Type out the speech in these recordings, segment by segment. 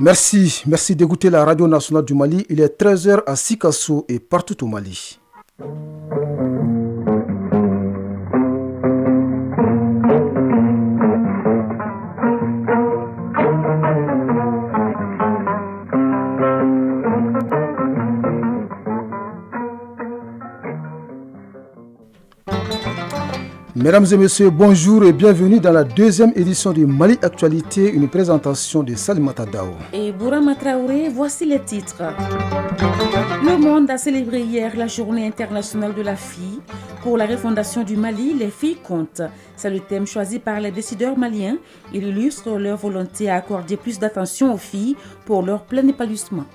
Merci d'écouter la radio nationale du Mali. Il est 13h à Sikasso et partout au Mali. Mesdames et messieurs, bonjour et bienvenue dans la deuxième édition du Mali Actualité, une présentation de Salimata Dao. Et Bourama Traoré, voici les titres. Le monde a célébré hier la journée internationale de la fille. Pour la refondation du Mali, les filles comptent. C'est le thème choisi par les décideurs maliens. Il illustre leur volonté à accorder plus d'attention aux filles pour leur plein épanouissement.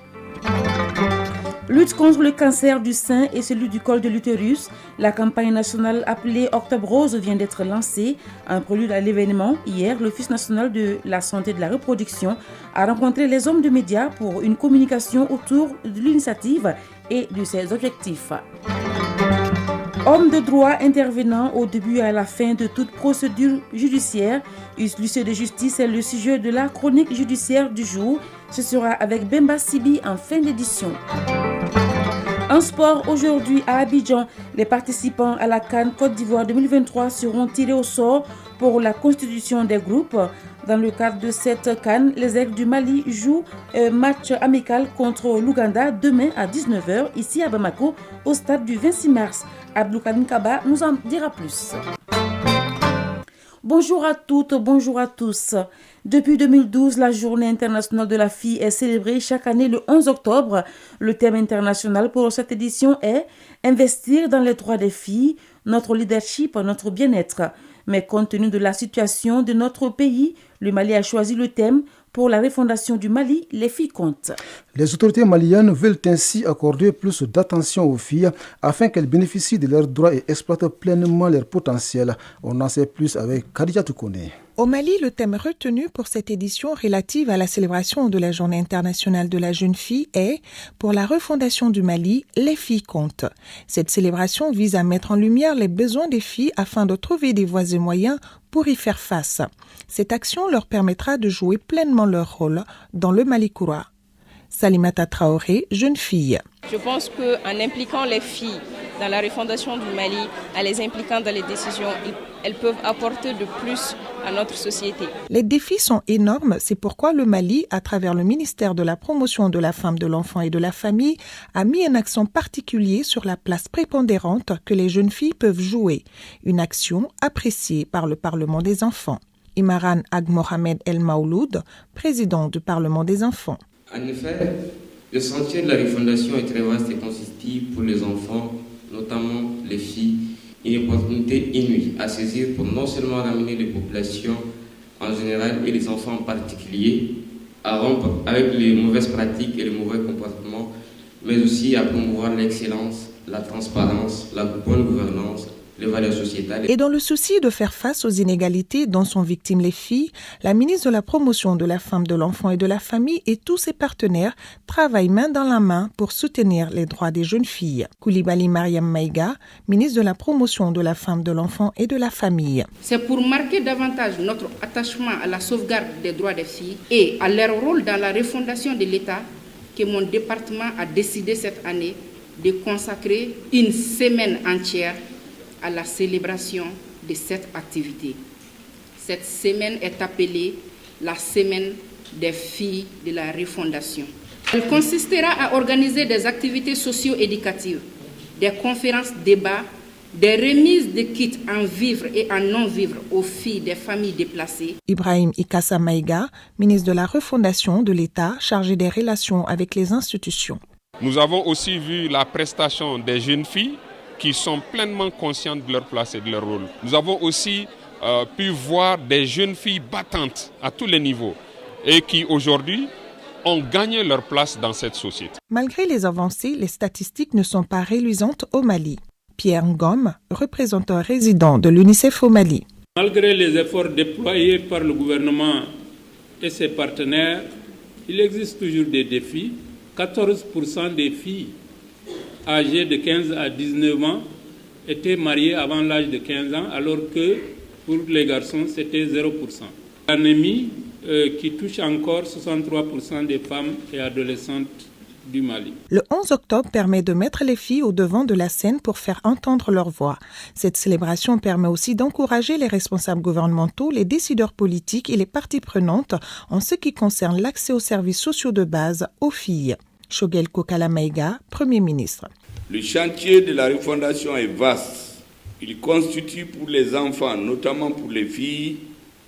Lutte contre le cancer du sein et celui du col de l'utérus. La campagne nationale appelée Octobre Rose vient d'être lancée. En prélude à l'événement, hier, l'Office national de la santé et de la reproduction a rencontré les hommes de médias pour une communication autour de l'initiative et de ses objectifs. Homme de droit intervenant au début et à la fin de toute procédure judiciaire, l'huissier de justice est le sujet de la chronique judiciaire du jour. Ce sera avec Bemba Sibi en fin d'édition. En sport, aujourd'hui à Abidjan, les participants à la CAN Côte d'Ivoire 2023 seront tirés au sort pour la constitution des groupes. Dans le cadre de cette CAN, les Aigles du Mali jouent un match amical contre l'Ouganda demain à 19h ici à Bamako au stade du 26 mars. Abdou Karim Kaba nous en dira plus. Bonjour à toutes, bonjour à tous. Depuis 2012, la Journée internationale de la fille est célébrée chaque année le 11 octobre. Le thème international pour cette édition est « Investir dans les droits des filles, notre leadership, notre bien-être ». Mais compte tenu de la situation de notre pays, le Mali a choisi le thème « Pour la refondation du Mali, les filles comptent ». Les autorités maliennes veulent ainsi accorder plus d'attention aux filles afin qu'elles bénéficient de leurs droits et exploitent pleinement leur potentiel. On en sait plus avec Khadija Toukone. Au Mali, le thème retenu pour cette édition relative à la célébration de la Journée internationale de la jeune fille est « Pour la refondation du Mali, les filles comptent ». Cette célébration vise à mettre en lumière les besoins des filles afin de trouver des voies et moyens pour y faire face. Cette action leur permettra de jouer pleinement leur rôle dans le Mali courant. Salimata Traoré, jeune fille. Je pense qu'en impliquant les filles dans la refondation du Mali, en les impliquant dans les décisions, elles peuvent apporter de plus à notre société. Les défis sont énormes, c'est pourquoi le Mali, à travers le ministère de la promotion de la femme, de l'enfant et de la famille, a mis un accent particulier sur la place prépondérante que les jeunes filles peuvent jouer. Une action appréciée par le Parlement des enfants. Imaran Ag Mohamed El Maouloud, président du Parlement des enfants. En effet, le sentier de la refondation est très vaste et constitue pour les enfants, notamment les filles, une opportunité inouïe à saisir pour non seulement ramener les populations en général et les enfants en particulier à rompre avec les mauvaises pratiques et les mauvais comportements, mais aussi à promouvoir l'excellence, la transparence, la bonne gouvernance, les valeurs sociétales. Et dans le souci de faire face aux inégalités dont sont victimes les filles, la ministre de la Promotion de la Femme, de l'Enfant et de la Famille et tous ses partenaires travaillent main dans la main pour soutenir les droits des jeunes filles. Koulibaly Mariam Maïga, ministre de la Promotion de la Femme, de l'Enfant et de la Famille. C'est pour marquer davantage notre attachement à la sauvegarde des droits des filles et à leur rôle dans la refondation de l'État que mon département a décidé cette année de consacrer une semaine entière à la célébration de cette activité. Cette semaine est appelée la semaine des filles de la refondation. Elle consistera à organiser des activités socio-éducatives, des conférences débats, des remises de kits en vivre et en non-vivre aux filles des familles déplacées. Ibrahim Ikassa Maïga, ministre de la refondation de l'État, chargé des relations avec les institutions. Nous avons aussi vu la prestation des jeunes filles qui sont pleinement conscientes de leur place et de leur rôle. Nous avons aussi pu voir des jeunes filles battantes à tous les niveaux et qui aujourd'hui ont gagné leur place dans cette société. Malgré les avancées, les statistiques ne sont pas reluisantes au Mali. Pierre Ngom, représentant résident de l'UNICEF au Mali. Malgré les efforts déployés par le gouvernement et ses partenaires, il existe toujours des défis. 14% des filles âgées de 15 à 19 ans étaient mariées avant l'âge de 15 ans, alors que pour les garçons, c'était 0%. L'anémie qui touche encore 63% des femmes et adolescentes du Mali. Le 11 octobre permet de mettre les filles au devant de la scène pour faire entendre leur voix. Cette célébration permet aussi d'encourager les responsables gouvernementaux, les décideurs politiques et les parties prenantes en ce qui concerne l'accès aux services sociaux de base aux filles. Shogel Kokala Maïga, Premier ministre. Le chantier de la refondation est vaste. Il constitue pour les enfants, notamment pour les filles,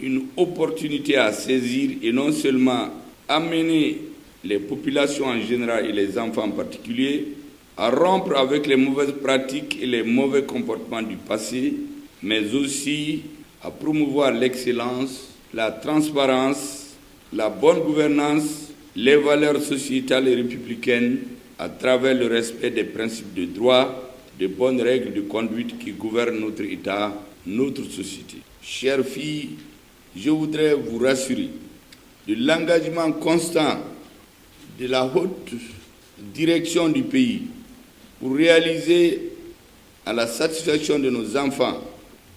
une opportunité à saisir et non seulement amener les populations en général et les enfants en particulier à rompre avec les mauvaises pratiques et les mauvais comportements du passé, mais aussi à promouvoir l'excellence, la transparence, la bonne gouvernance, les valeurs sociétales et républicaines à travers le respect des principes de droit, des bonnes règles de conduite qui gouvernent notre État, notre société. Chères filles, je voudrais vous rassurer de l'engagement constant de la haute direction du pays pour réaliser à la satisfaction de nos enfants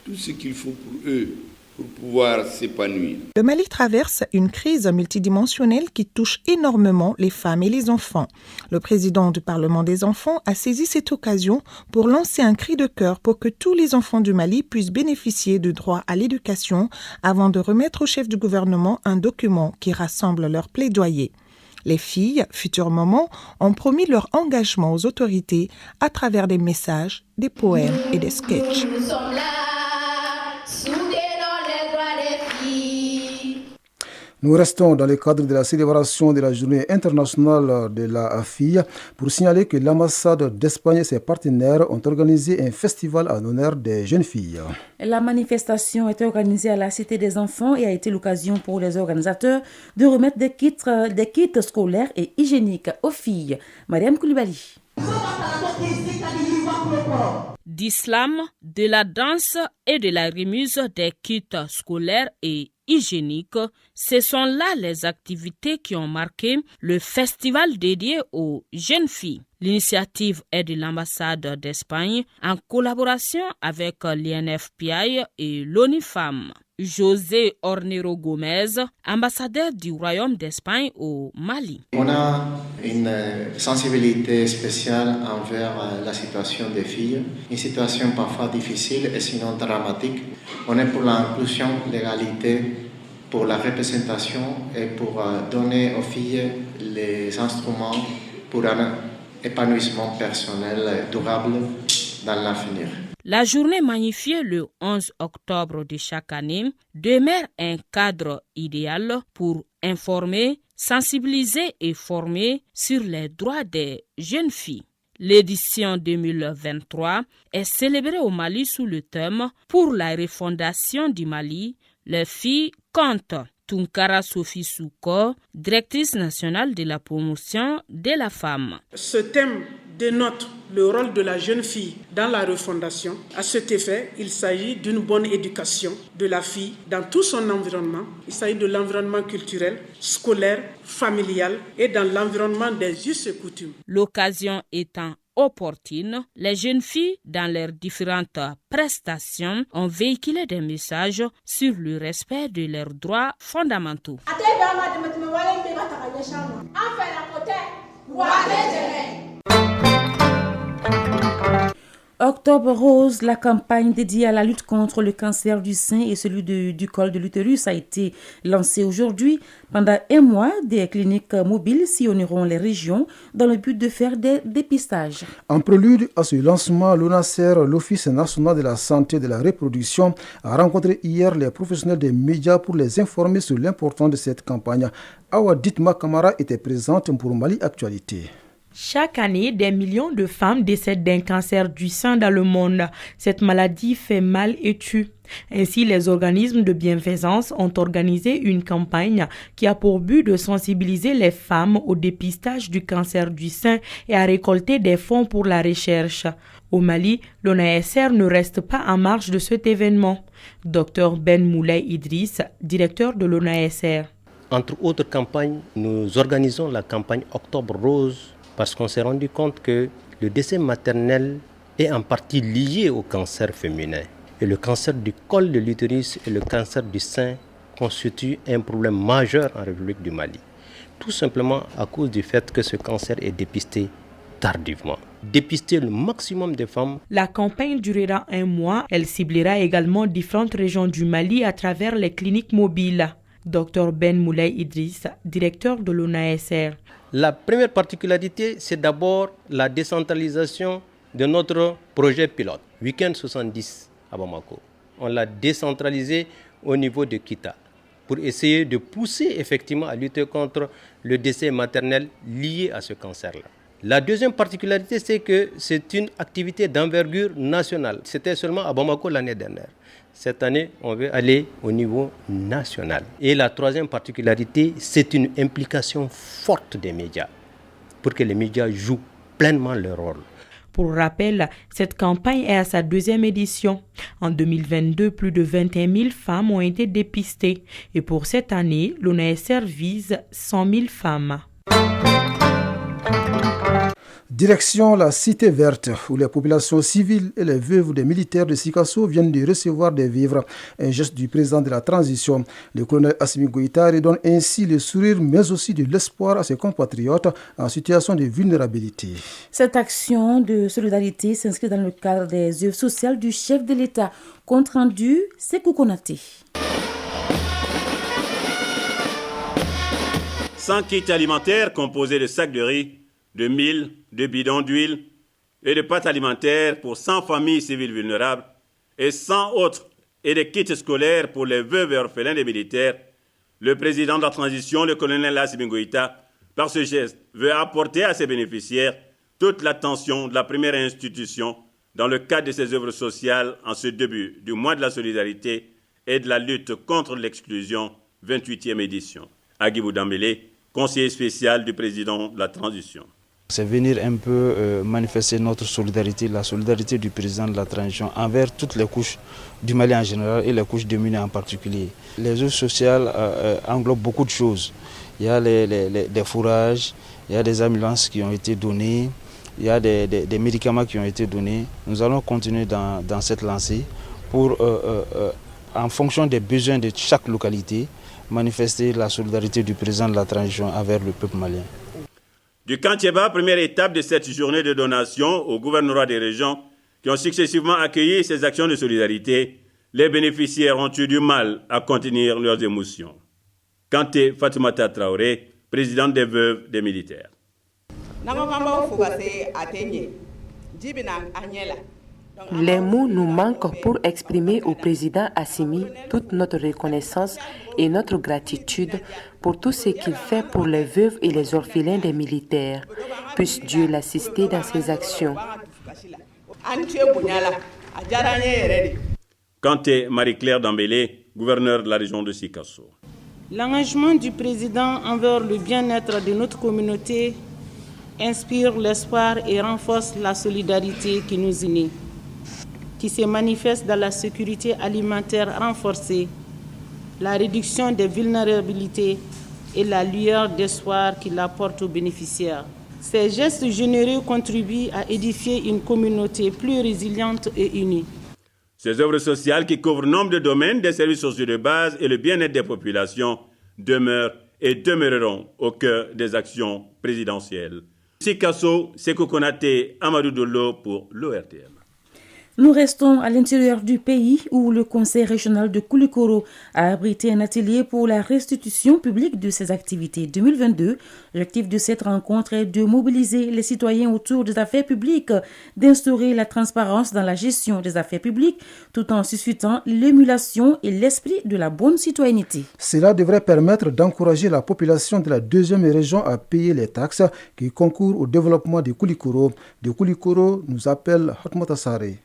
tout ce qu'il faut pour eux pour pouvoir s'épanouir. Le Mali traverse une crise multidimensionnelle qui touche énormément les femmes et les enfants. Le président du Parlement des enfants a saisi cette occasion pour lancer un cri de cœur pour que tous les enfants du Mali puissent bénéficier du droit à l'éducation avant de remettre au chef du gouvernement un document qui rassemble leurs plaidoyers. Les filles, futures mamans, ont promis leur engagement aux autorités à travers des messages, des poèmes et des sketchs. Nous sommes là, soudés dans les droits des filles. Nous restons dans le cadre de la célébration de la Journée internationale de la fille pour signaler que l'ambassade d'Espagne et ses partenaires ont organisé un festival en honneur des jeunes filles. La manifestation était organisée à la Cité des Enfants et a été l'occasion pour les organisateurs de remettre des kits scolaires et hygiéniques aux filles. Mariam Koulibaly. D'islam, de la danse et de la remise des kits scolaires et hygiéniques, ce sont là les activités qui ont marqué le festival dédié aux jeunes filles. L'initiative est de l'ambassade d'Espagne en collaboration avec l'INFPI et l'ONIFAM. José Ornero Gomez, ambassadeur du Royaume d'Espagne au Mali. On a une sensibilité spéciale envers la situation des filles, une situation parfois difficile et sinon dramatique. On est pour l'inclusion, l'égalité, pour la représentation et pour donner aux filles les instruments pour un épanouissement personnel durable dans l'avenir. La journée magnifiée le 11 octobre de chaque année demeure un cadre idéal pour informer, sensibiliser et former sur les droits des jeunes filles. L'édition 2023 est célébrée au Mali sous le thème « Pour la refondation du Mali, les filles comptent ». Tunkara Sophie Souko, directrice nationale de la promotion de la femme. Ce thème dénote le rôle de la jeune fille dans la refondation. À cet effet, il s'agit d'une bonne éducation de la fille dans tout son environnement. Il s'agit de l'environnement culturel, scolaire, familial et dans l'environnement des us et coutumes. L'occasion étant opportune, les jeunes filles, dans leurs différentes prestations, ont véhiculé des messages sur le respect de leurs droits fondamentaux. Octobre Rose, la campagne dédiée à la lutte contre le cancer du sein et celui du col de l'utérus a été lancée aujourd'hui. Pendant un mois, des cliniques mobiles sillonneront les régions dans le but de faire des dépistages. En prélude à ce lancement, l'ONACER, l'Office national de la santé et de la reproduction, a rencontré hier les professionnels des médias pour les informer sur l'importance de cette campagne. Awa Ditma Kamara était présente pour Mali Actualité. Chaque année, des millions de femmes décèdent d'un cancer du sein dans le monde. Cette maladie fait mal et tue. Ainsi, les organismes de bienfaisance ont organisé une campagne qui a pour but de sensibiliser les femmes au dépistage du cancer du sein et à récolter des fonds pour la recherche. Au Mali, l'ONASR ne reste pas en marge de cet événement. Dr Ben Moulay Idriss, directeur de l'ONASR. Entre autres campagnes, nous organisons la campagne Octobre Rose parce qu'on s'est rendu compte que le décès maternel est en partie lié au cancer féminin. Et le cancer du col de l'utérus et le cancer du sein constitue un problème majeur en République du Mali. Tout simplement à cause du fait que ce cancer est dépisté tardivement. Dépister le maximum de femmes. La campagne durera 1 mois. Elle ciblera également différentes régions du Mali à travers les cliniques mobiles. Dr Ben Moulay Idriss, directeur de l'ONASR. La première particularité, c'est d'abord la décentralisation de notre projet pilote, Week-end 70 à Bamako. On l'a décentralisé au niveau de Kita pour essayer de pousser effectivement à lutter contre le décès maternel lié à ce cancer-là. La deuxième particularité, c'est que c'est une activité d'envergure nationale. C'était seulement à Bamako l'année dernière. Cette année, on veut aller au niveau national. Et la troisième particularité, c'est une implication forte des médias pour que les médias jouent pleinement leur rôle. Pour rappel, cette campagne est à sa 2e édition. En 2022, plus de 21 000 femmes ont été dépistées. Et pour cette année, l'ONASR vise 100 000 femmes. Direction la Cité Verte, où les populations civiles et les veuves des militaires de Sikasso viennent de recevoir des vivres. Un geste du président de la transition. Le colonel Assimi Goïta redonne ainsi le sourire, mais aussi de l'espoir à ses compatriotes en situation de vulnérabilité. Cette action de solidarité s'inscrit dans le cadre des œuvres sociales du chef de l'État. Compte rendu, Sékou Konaté. 100 kits alimentaires composés de sacs de riz, de mil, de bidons d'huile et de pâtes alimentaires pour 100 familles civiles vulnérables et 100 autres et des kits scolaires pour les veuves et orphelins des militaires, le président de la transition, le colonel Assimi Goïta, par ce geste, veut apporter à ses bénéficiaires toute l'attention de la première institution dans le cadre de ses œuvres sociales en ce début du mois de la solidarité et de la lutte contre l'exclusion, 28e édition. Agibou Dambélé, conseiller spécial du président de la transition. C'est venir un peu manifester notre solidarité, la solidarité du président de la transition envers toutes les couches du Mali en général et les couches démunies en particulier. Les œuvres sociales englobent beaucoup de choses. Il y a des fourrages, il y a des ambulances qui ont été données, il y a des médicaments qui ont été donnés. Nous allons continuer dans cette lancée pour, en fonction des besoins de chaque localité, manifester la solidarité du président de la transition envers le peuple malien. Du Kanthiéba, première étape de cette journée de donation au gouvernorat des régions qui ont successivement accueilli ces actions de solidarité, les bénéficiaires ont eu du mal à contenir leurs émotions. Kanté Fatoumata Traoré, présidente des veuves des militaires. Les mots nous manquent pour exprimer au président Assimi toute notre reconnaissance et notre gratitude pour tout ce qu'il fait pour les veuves et les orphelins des militaires. Puisse Dieu l'assister dans ses actions. Kanté Marie-Claire Dambélé, gouverneur de la région de Sikasso. L'engagement du président envers le bien-être de notre communauté inspire l'espoir et renforce la solidarité qui nous unit, qui se manifeste dans la sécurité alimentaire renforcée, la réduction des vulnérabilités et la lueur d'espoir qu'il apporte aux bénéficiaires. Ces gestes généreux contribuent à édifier une communauté plus résiliente et unie. Ces œuvres sociales qui couvrent nombre de domaines des services sociaux de base et le bien-être des populations demeurent et demeureront au cœur des actions présidentielles. Sikasso, Sékou Konaté, Amadou Dolo pour l'ORTM. Nous restons à l'intérieur du pays où le conseil régional de Koulikoro a abrité un atelier pour la restitution publique de ses activités 2022. L'objectif de cette rencontre est de mobiliser les citoyens autour des affaires publiques, d'instaurer la transparence dans la gestion des affaires publiques, tout en suscitant l'émulation et l'esprit de la bonne citoyenneté. Cela devrait permettre d'encourager la population de la deuxième région à payer les taxes qui concourent au développement de Koulikoro. De Koulikoro nous appelle Hatmata Saré.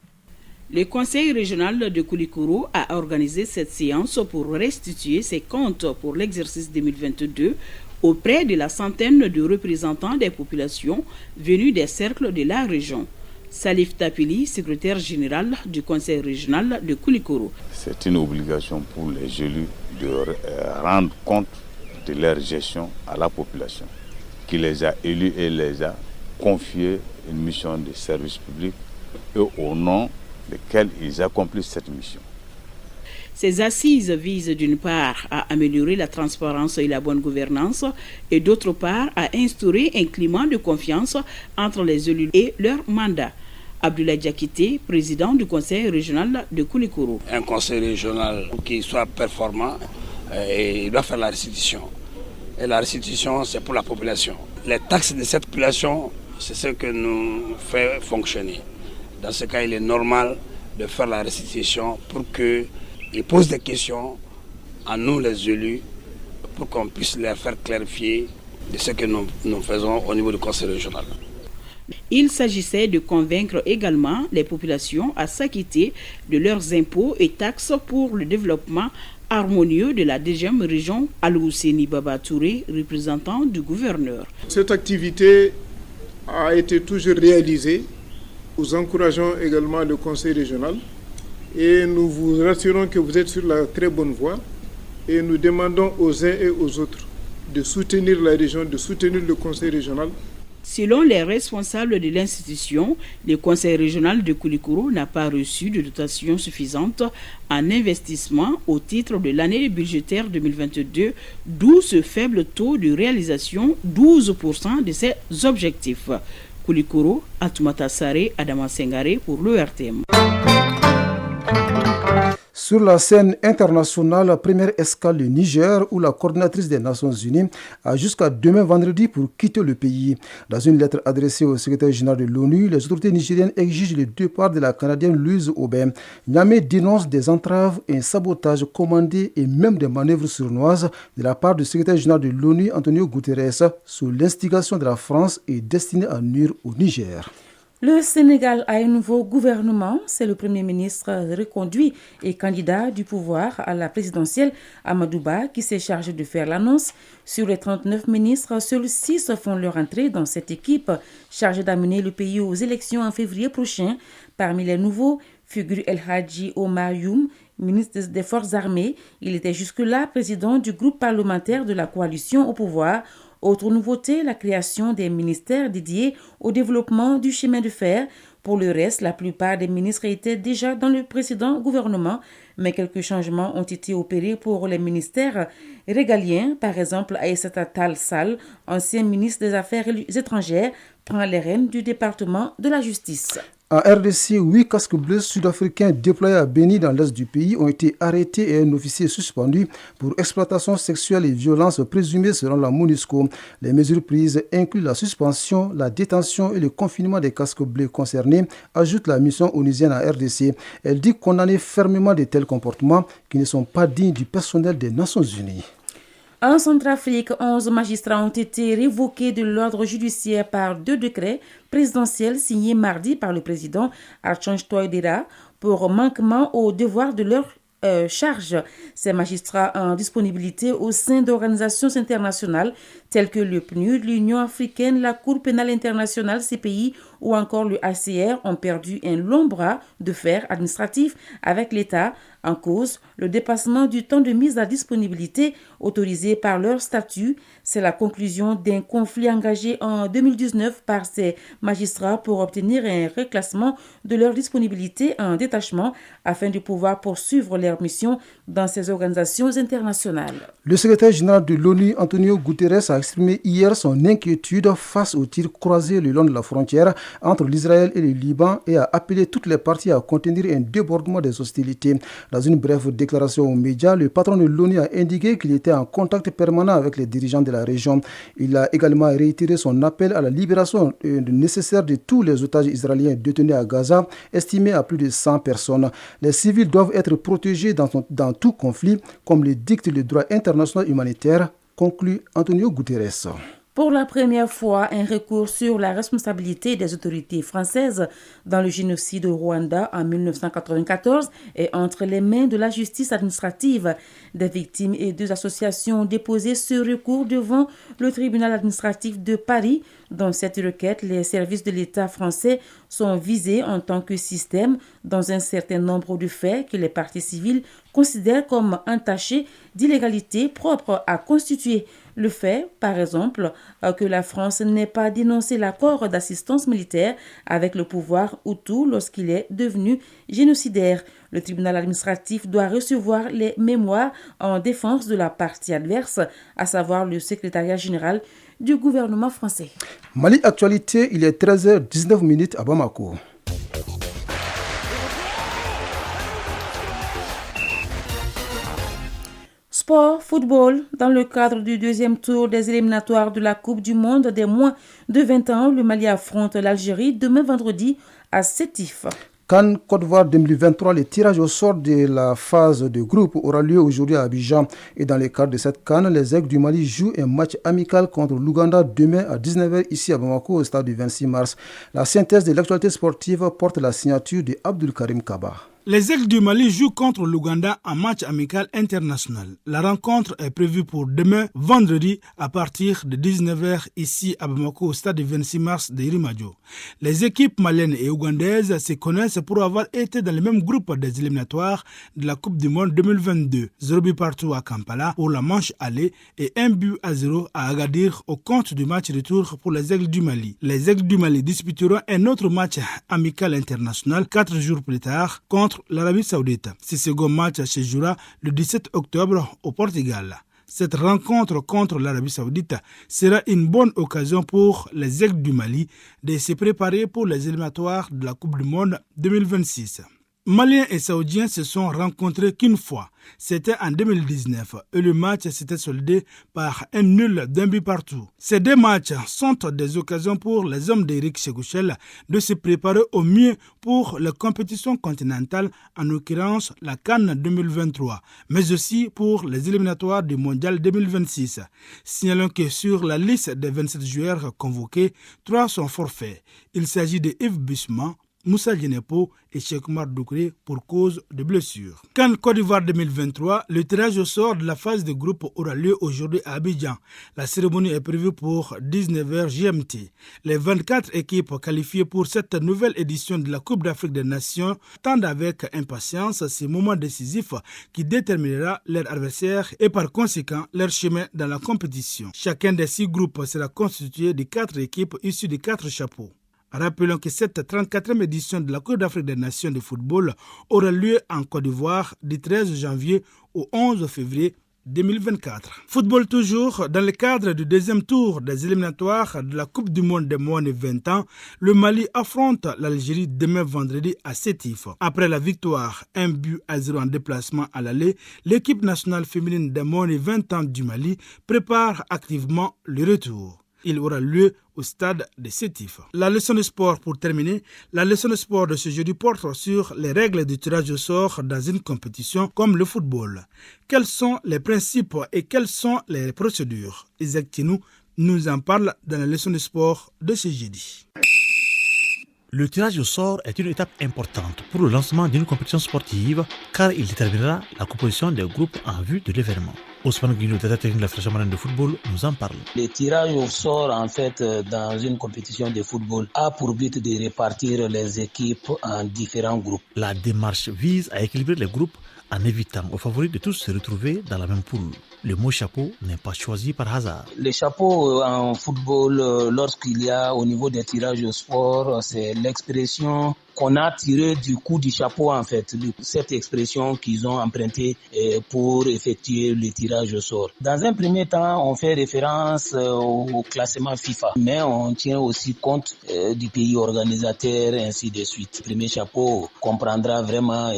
Le conseil régional de Koulikoro a organisé cette séance pour restituer ses comptes pour l'exercice 2022 auprès de la centaine de représentants des populations venus des cercles de la région. Salif Tapili, secrétaire général du conseil régional de Koulikoro. C'est une obligation pour les élus de rendre compte de leur gestion à la population, qui les a élus et les a confié une mission de service public et au nom lesquels ils accomplissent cette mission. Ces assises visent d'une part à améliorer la transparence et la bonne gouvernance et d'autre part à instaurer un climat de confiance entre les élus et leur mandat. Abdoulaye Diakité, président du conseil régional de Koulikoro. Un conseil régional qui soit performant, et il doit faire la restitution. Et la restitution, c'est pour la population. Les taxes de cette population, c'est ce que nous fait fonctionner. Dans ce cas, il est normal de faire la restitution pour qu'ils posent des questions à nous les élus pour qu'on puisse leur faire clarifier de ce que nous faisons au niveau du conseil régional. Il s'agissait de convaincre également les populations à s'acquitter de leurs impôts et taxes pour le développement harmonieux de la deuxième région. Alousseni Baba Touré, représentant du gouverneur. Cette activité a été toujours réalisée. Nous encourageons également le conseil régional et nous vous rassurons que vous êtes sur la très bonne voie et nous demandons aux uns et aux autres de soutenir la région, de soutenir le conseil régional. Selon les responsables de l'institution, le conseil régional de Koulikoro n'a pas reçu de dotation suffisante en investissement au titre de l'année budgétaire 2022, d'où ce faible taux de réalisation, 12% de ses objectifs. Koulikoro, Atoumata Saré, Adama Sengare pour l'ERTM. Sur la scène internationale, première escale du Niger, où la coordinatrice des Nations Unies a jusqu'à demain vendredi pour quitter le pays. Dans une lettre adressée au secrétaire général de l'ONU, les autorités nigériennes exigent le départ de la Canadienne Louise Aubin. Niamey dénonce des entraves, un sabotage commandé et même des manœuvres sournoises de la part du secrétaire général de l'ONU, Antonio Guterres, sous l'instigation de la France et destiné à nuire au Niger. Le Sénégal a un nouveau gouvernement. C'est le Premier ministre reconduit et candidat du pouvoir à la présidentielle, Amadou Ba, qui s'est chargé de faire l'annonce. Sur les 39 ministres, seuls 6 font leur entrée dans cette équipe chargée d'amener le pays aux élections en février prochain. Parmi les nouveaux figure El Hadji Omar Youm, ministre des Forces armées. Il était jusque-là président du groupe parlementaire de la coalition au pouvoir. Autre nouveauté, la création des ministères dédiés au développement du chemin de fer. Pour le reste, la plupart des ministres étaient déjà dans le précédent gouvernement, mais quelques changements ont été opérés pour les ministères régaliens. Par exemple, Aïssata Tall Sall, ancien ministre des Affaires étrangères, prend les rênes du département de la justice. En RDC, 8 casques bleus sud-africains déployés à Béni dans l'est du pays ont été arrêtés et un officier suspendu pour exploitation sexuelle et violence présumée selon la MONUSCO. Les mesures prises incluent la suspension, la détention et le confinement des casques bleus concernés, ajoute la mission onusienne à RDC. Elle dit condamner fermement de tels comportements qui ne sont pas dignes du personnel des Nations Unies. En Centrafrique, 11 magistrats ont été révoqués de l'ordre judiciaire par 2 décrets présidentiels signés mardi par le président Archange Touadéra pour manquement aux devoirs de leur charge. Ces magistrats en disponibilité au sein d'organisations internationales telles que le PNUD, l'Union africaine, la Cour pénale internationale, CPI ou encore le HCR ont perdu un long bras de fer administratif avec l'État. En cause, le dépassement du temps de mise à disponibilité autorisé par leur statut. C'est la conclusion d'un conflit engagé en 2019 par ces magistrats pour obtenir un reclassement de leur disponibilité en détachement afin de pouvoir poursuivre leur mission dans ces organisations internationales. Le secrétaire général de l'ONU, Antonio Guterres, a exprimé hier son inquiétude face aux tirs croisés le long de la frontière entre l'Israël et le Liban et a appelé toutes les parties à contenir un débordement des hostilités. Dans une brève déclaration aux médias, le patron de l'ONU a indiqué qu'il était en contact permanent avec les dirigeants de la région. Il a également réitéré son appel à la libération nécessaire de tous les otages israéliens détenus à Gaza, estimés à plus de 100 personnes. Les civils doivent être protégés dans tout conflit, comme le dicte le droit international humanitaire, conclut Antonio Guterres. Pour la première fois, un recours sur la responsabilité des autorités françaises dans le génocide au Rwanda en 1994 est entre les mains de la justice administrative. Des victimes et 2 associations ont déposé ce recours devant le tribunal administratif de Paris. Dans cette requête, les services de l'État français sont visés en tant que système dans un certain nombre de faits que les parties civiles considèrent comme entachés d'illégalité propre à constituer Le fait, par exemple, que la France n'ait pas dénoncé l'accord d'assistance militaire avec le pouvoir Hutu lorsqu'il est devenu génocidaire. Le tribunal administratif doit recevoir les mémoires en défense de la partie adverse, à savoir le secrétariat général du gouvernement français. Mali Actualité, il est 13h19 à Bamako. Sport, football. Dans le cadre du deuxième tour des éliminatoires de la Coupe du Monde des moins de 20 ans, le Mali affronte l'Algérie demain vendredi à Sétif. CAN Côte d'Ivoire 2023, le tirage au sort de la phase de groupe aura lieu aujourd'hui à Abidjan. Et dans le cadre de cette CAN, les Aigles du Mali jouent un match amical contre l'Ouganda demain à 19h ici à Bamako au stade du 26 mars. La synthèse de l'actualité sportive porte la signature de Abdul Karim Kaba. Les Aigles du Mali jouent contre l'Ouganda en match amical international. La rencontre est prévue pour demain, vendredi, à partir de 19h ici à Bamako au stade du 26 mars de Irimadio. Les équipes maliennes et ougandaises se connaissent pour avoir été dans le même groupe des éliminatoires de la Coupe du Monde 2022. 0 partout à Kampala pour la manche aller et 1-0 à Agadir au compte du match retour pour les Aigles du Mali. Les Aigles du Mali disputeront un autre match amical international 4 jours plus tard contre l'Arabie Saoudite. Ce second match se jouera le 17 octobre au Portugal. Cette rencontre contre l'Arabie Saoudite sera une bonne occasion pour les Aigles du Mali de se préparer pour les éliminatoires de la Coupe du Monde 2026. Maliens et Saoudiens se sont rencontrés qu'une fois. C'était en 2019 et le match s'était soldé par un nul d'un but partout. Ces deux matchs sont des occasions pour les hommes d'Éric Chekouchel de se préparer au mieux pour les compétitions continentales, en l'occurrence la CAN 2023, mais aussi pour les éliminatoires du Mondial 2026. Signalons que sur la liste des 27 joueurs convoqués, 3 sont forfaits. Il s'agit de Yves Busman, Moussa Djenepo et Cheikh Oumar Doucouré pour cause de blessure. CAN Côte d'Ivoire 2023, le tirage au sort de la phase de groupe aura lieu aujourd'hui à Abidjan. La cérémonie est prévue pour 19h GMT. Les 24 équipes qualifiées pour cette nouvelle édition de la Coupe d'Afrique des Nations attendent avec impatience ce moment décisif qui déterminera leur adversaire et par conséquent leur chemin dans la compétition. Chacun des 6 groupes sera constitué de 4 équipes issues de 4 chapeaux. Rappelons que cette 34e édition de la Coupe d'Afrique des Nations de football aura lieu en Côte d'Ivoire du 13 janvier au 11 février 2024. Football toujours, dans le cadre du deuxième tour des éliminatoires de la Coupe du Monde des moins de 20 ans, le Mali affronte l'Algérie demain vendredi à Sétif. Après la victoire 1-0 en déplacement à l'aller, l'équipe nationale féminine des moins de 20 ans du Mali prépare activement le retour. Il aura lieu au stade de Sétif. La leçon de sport pour terminer. La leçon de sport de ce jeudi porte sur les règles du tirage au sort dans une compétition comme le football. Quels sont les principes et quelles sont les procédures? Isaac Tinou nous en parle dans la leçon de sport de ce jeudi. Le tirage au sort est une étape importante pour le lancement d'une compétition sportive car il déterminera la composition des groupes en vue de l'événement. Ousmane Guindo, directeur technique de la Fédération malienne de football, nous en parle. Le tirage au sort, en fait, dans une compétition de football, a pour but de répartir les équipes en différents groupes. La démarche vise à équilibrer les groupes en évitant aux favoris de tous se retrouver dans la même poule. Le mot chapeau n'est pas choisi par hasard. Le chapeau en football, lorsqu'il y a au niveau des tirages au sort, c'est l'expression qu'on a tirée du coup du chapeau en fait. Cette expression qu'ils ont empruntée pour effectuer le tirage au sort. Dans un premier temps, on fait référence au classement FIFA, mais on tient aussi compte du pays organisateur et ainsi de suite. Le premier chapeau comprendra vraiment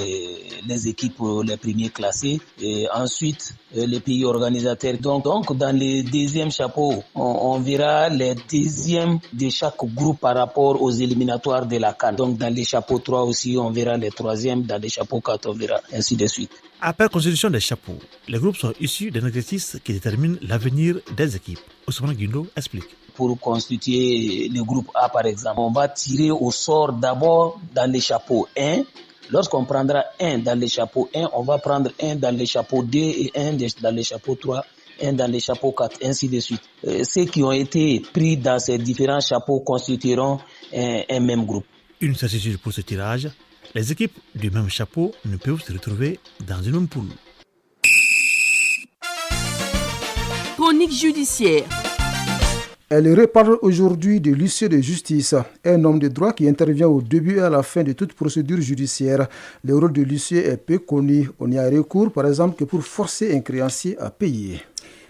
les équipes les premiers classés et ensuite les pays organisateurs. Donc dans le deuxième chapeau, on verra les deuxièmes de chaque groupe par rapport aux éliminatoires de la CAN. Donc dans les chapeaux 3 aussi, on verra les troisièmes, dans les chapeaux 4, on verra ainsi de suite. Après constitution des chapeaux, les groupes sont issus d'un exercice qui détermine l'avenir des équipes. Ousmane Guindo explique. Pour constituer le groupe A par exemple, on va tirer au sort d'abord dans les chapeaux 1. Lorsqu'on prendra 1 dans les chapeaux 1, on va prendre 1 dans les chapeaux 2 et 1 dans les chapeaux 3, 1 dans les chapeaux 4, ainsi de suite. Ceux qui ont été pris dans ces différents chapeaux constitueront un même groupe. Une certitude pour ce tirage, les équipes du même chapeau ne peuvent se retrouver dans une même poule. Ton chronique judiciaire. Elle reparle aujourd'hui de l'huissier de justice, un homme de droit qui intervient au début et à la fin de toute procédure judiciaire. Le rôle de l'huissier est peu connu. On n'y a recours, par exemple, que pour forcer un créancier à payer.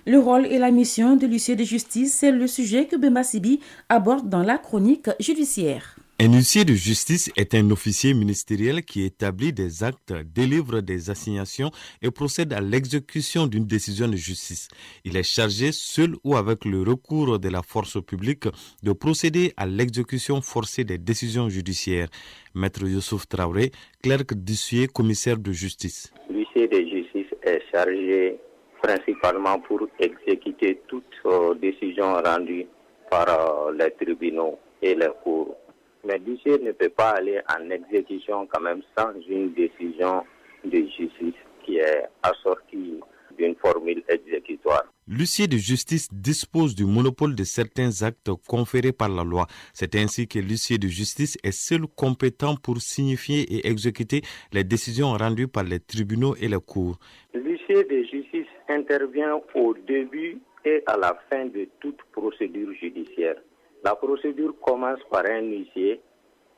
Le rôle et la mission de l'huissier de justice, c'est le sujet que Bemba Sibi aborde dans la chronique judiciaire. Un huissier de justice est un officier ministériel qui établit des actes, délivre des assignations et procède à l'exécution d'une décision de justice. Il est chargé, seul ou avec le recours de la force publique, de procéder à l'exécution forcée des décisions judiciaires. Maître Youssouf Traoré, clerc d'huissier commissaire de justice. L'huissier de justice est chargé principalement pour exécuter toute décision rendue par les tribunaux et les cours. Mais l'huissier ne peut pas aller en exécution quand même sans une décision de justice qui est assortie d'une formule exécutoire. L'huissier de justice dispose du monopole de certains actes conférés par la loi. C'est ainsi que l'huissier de justice est seul compétent pour signifier et exécuter les décisions rendues par les tribunaux et les cours. L'huissier de justice intervient au début et à la fin de toute procédure judiciaire. La procédure commence par un huissier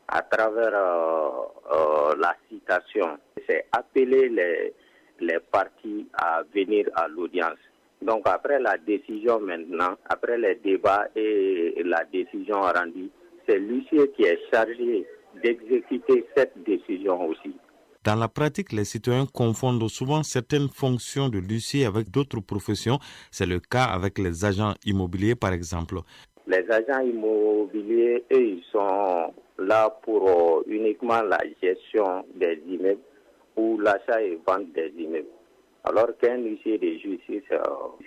à travers la citation. C'est appeler les parties à venir à l'audience. Donc après la décision maintenant, après les débats et la décision rendue, c'est l'huissier qui est chargé d'exécuter cette décision aussi. Dans la pratique, les citoyens confondent souvent certaines fonctions de l'huissier avec d'autres professions. C'est le cas avec les agents immobiliers par exemple. Les agents immobiliers, eux, ils sont là pour uniquement la gestion des immeubles ou l'achat et vente des immeubles. Alors qu'un huissier de justice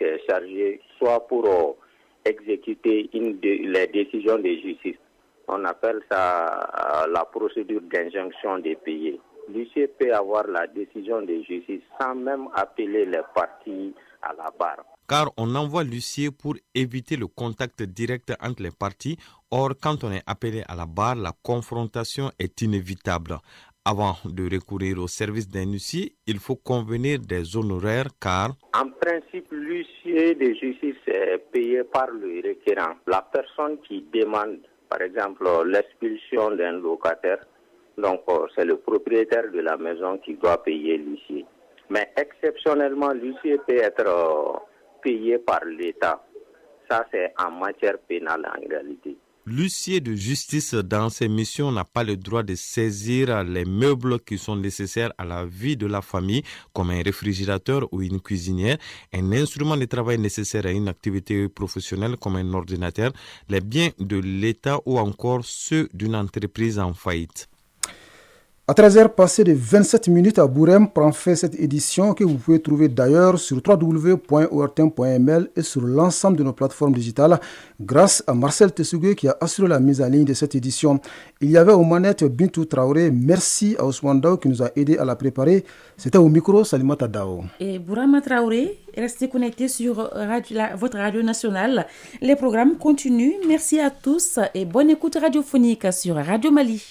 est chargé soit pour exécuter les décisions de justice. On appelle ça la procédure d'injonction des payés. L'huissier peut avoir la décision de justice sans même appeler les parties à la barre. Car on envoie l'huissier pour éviter le contact direct entre les parties. Or, quand on est appelé à la barre, la confrontation est inévitable. Avant de recourir au service d'un huissier, il faut convenir des honoraires car... En principe, l'huissier de justice est payé par le requérant. La personne qui demande, par exemple, l'expulsion d'un locataire, donc c'est le propriétaire de la maison qui doit payer l'huissier. Mais exceptionnellement, l'huissier peut être payé par l'État. Ça, c'est en matière pénale en réalité. L'huissier de justice, dans ses missions, n'a pas le droit de saisir les meubles qui sont nécessaires à la vie de la famille, comme un réfrigérateur ou une cuisinière, un instrument de travail nécessaire à une activité professionnelle comme un ordinateur, les biens de l'État ou encore ceux d'une entreprise en faillite. À 13h passées de 27 minutes à Bourem prend fin cette édition que vous pouvez trouver d'ailleurs sur www.ortem.ml et sur l'ensemble de nos plateformes digitales grâce à Marcel Tessougé qui a assuré la mise en ligne de cette édition. Il y avait aux manettes Bintou Traoré. Merci à Ousmane Dao qui nous a aidé à la préparer. C'était au micro Salimata Dao. Et Bourama Traoré, restez connectés sur votre radio nationale. Les programmes continuent. Merci à tous et bonne écoute radiophonique sur Radio Mali.